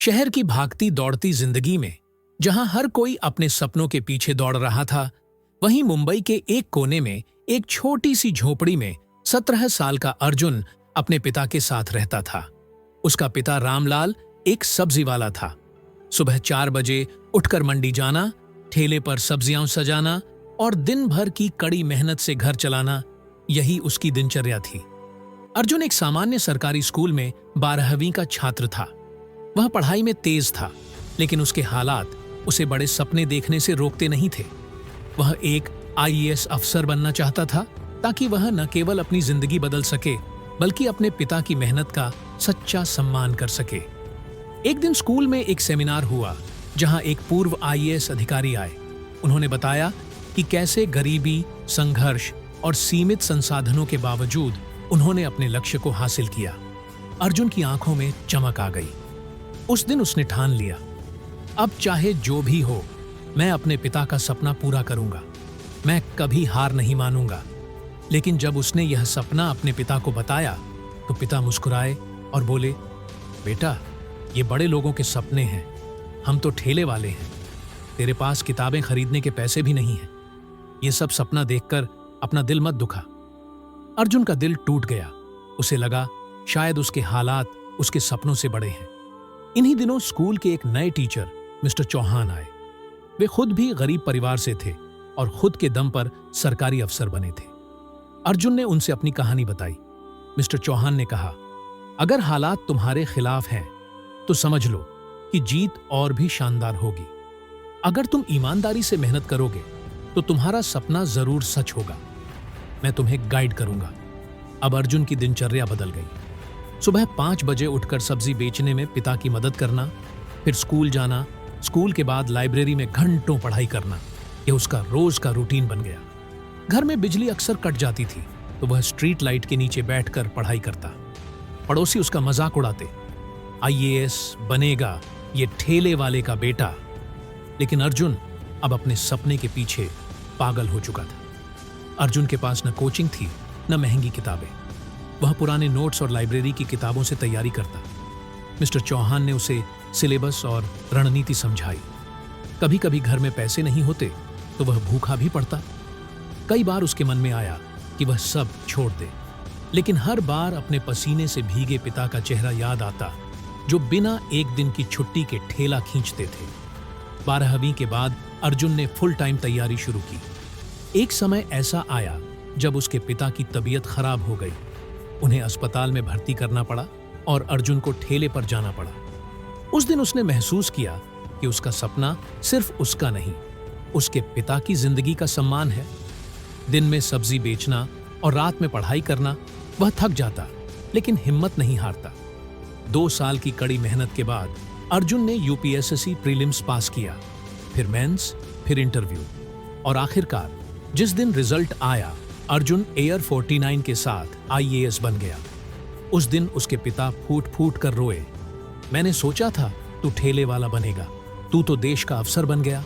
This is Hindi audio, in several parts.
शहर की भागती दौड़ती जिंदगी में जहां हर कोई अपने सपनों के पीछे दौड़ रहा था, वहीं मुंबई के एक कोने में एक छोटी सी झोपड़ी में 17 साल का अर्जुन अपने पिता के साथ रहता था। उसका पिता रामलाल एक सब्जी वाला था। सुबह 4 बजे उठकर मंडी जाना, ठेले पर सब्जियां सजाना और दिन भर की कड़ी मेहनत से घर चलाना, यही उसकी दिनचर्या थी। अर्जुन एक सामान्य सरकारी स्कूल में 12वीं का छात्र था। वह पढ़ाई में तेज था, लेकिन उसके हालात उसे बड़े सपने देखने से रोकते नहीं थे। वह एक आईएएस अफसर बनना चाहता था, ताकि वह न केवल अपनी जिंदगी बदल सके, बल्कि अपने पिता की मेहनत का सच्चा सम्मान कर सके। एक दिन स्कूल में एक सेमिनार हुआ, जहां एक पूर्व आईएएस अधिकारी आए। उन्होंने बताया कि कैसे गरीबी, संघर्ष और सीमित संसाधनों के बावजूद उन्होंने अपने लक्ष्य को हासिल किया। अर्जुन की आंखों में चमक आ गई। उस दिन उसने ठान लिया, अब चाहे जो भी हो, मैं अपने पिता का सपना पूरा करूंगा। मैं कभी हार नहीं मानूंगा। लेकिन जब उसने यह सपना अपने पिता को बताया, तो पिता मुस्कुराए और बोले, बेटा, ये बड़े लोगों के सपने हैं, हम तो ठेले वाले हैं। तेरे पास किताबें खरीदने के पैसे भी नहीं हैं। ये सब सपना देखकर अपना दिल मत दुखा। अर्जुन का दिल टूट गया। उसे लगा शायद उसके हालात उसके सपनों से बड़े हैं। इन्हीं दिनों स्कूल के एक नए टीचर मिस्टर चौहान आए। वे खुद भी गरीब परिवार से थे और खुद के दम पर सरकारी अफसर बने थे। अर्जुन ने उनसे अपनी कहानी बताई। मिस्टर चौहान ने कहा, अगर हालात तुम्हारे खिलाफ हैं, तो समझ लो कि जीत और भी शानदार होगी। अगर तुम ईमानदारी से मेहनत करोगे, तो तुम्हारा सपना जरूर सच होगा। मैं तुम्हें गाइड करूंगा। अब अर्जुन की दिनचर्या बदल गई। सुबह 5 बजे उठकर सब्जी बेचने में पिता की मदद करना, फिर स्कूल जाना, स्कूल के बाद लाइब्रेरी में घंटों पढ़ाई करना, यह उसका रोज का रूटीन बन गया। घर में बिजली अक्सर कट जाती थी, तो वह स्ट्रीट लाइट के नीचे बैठकर पढ़ाई करता। पड़ोसी उसका मजाक उड़ाते, आईएएस बनेगा ये ठेले वाले का बेटा। लेकिन अर्जुन अब अपने सपने के पीछे पागल हो चुका था। अर्जुन के पास न कोचिंग थी, न महंगी किताबें। वह पुराने नोट्स और लाइब्रेरी की किताबों से तैयारी करता। मिस्टर चौहान ने उसे सिलेबस और रणनीति समझाई। कभी कभी घर में पैसे नहीं होते, तो वह भूखा भी पड़ता। कई बार उसके मन में आया कि वह सब छोड़ दे, लेकिन हर बार अपने पसीने से भीगे पिता का चेहरा याद आता, जो बिना एक दिन की छुट्टी के ठेला खींचते थे। 12वीं के बाद अर्जुन ने फुल टाइम तैयारी शुरू की। एक समय ऐसा आया जब उसके पिता की तबीयत खराब हो गई। उन्हें अस्पताल में भर्ती करना पड़ा और अर्जुन को ठेले पर जाना पड़ा। उस दिन उसने महसूस किया कि उसका सपना सिर्फ उसका नहीं, उसके पिता की जिंदगी का सम्मान है। दिन में सब्जी बेचना और रात में पढ़ाई करना, वह थक जाता, लेकिन हिम्मत नहीं हारता। 2 साल की कड़ी मेहनत के बाद अर्जुन ने यूपीएससी प्रीलिम्स पास किया, फिर मेंस, फिर इंटरव्यू, और आखिरकार जिस दिन रिजल्ट आया, अर्जुन एयर 49 के साथ आईएएस बन गया। उस दिन उसके पिता फूट फूट कर रोए, मैंने सोचा था तू ठेले वाला बनेगा, तू तो देश का अफसर बन गया।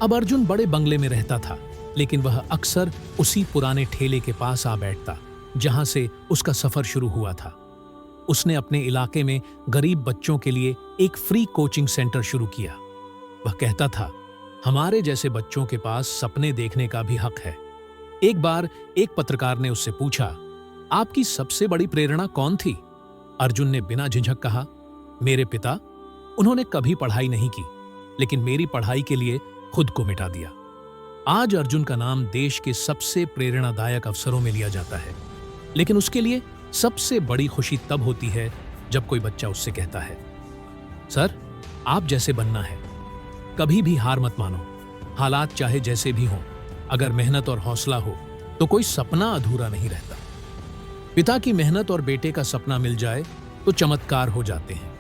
अब अर्जुन बड़े बंगले में रहता था, लेकिन वह अक्सर उसी पुराने ठेले के पास आ बैठता, जहां से उसका सफर शुरू हुआ था। उसने अपने इलाके में गरीब बच्चों के लिए एक फ्री कोचिंग सेंटर शुरू किया। वह कहता था, हमारे जैसे बच्चों के पास सपने देखने का भी हक है। एक बार एक पत्रकार ने उससे पूछा, आपकी सबसे बड़ी प्रेरणा कौन थी? अर्जुन ने बिना झिझक कहा, मेरे पिता। उन्होंने कभी पढ़ाई नहीं की, लेकिन मेरी पढ़ाई के लिए खुद को मिटा दिया। आज अर्जुन का नाम देश के सबसे प्रेरणादायक अफसरों में लिया जाता है, लेकिन उसके लिए सबसे बड़ी खुशी तब होती है जब कोई बच्चा उससे कहता है, सर, आप जैसे बनना है। कभी भी हार मत मानो। हालात चाहे जैसे भी हों, अगर मेहनत और हौसला हो, तो कोई सपना अधूरा नहीं रहता। पिता की मेहनत और बेटे का सपना मिल जाए तो चमत्कार हो जाते हैं।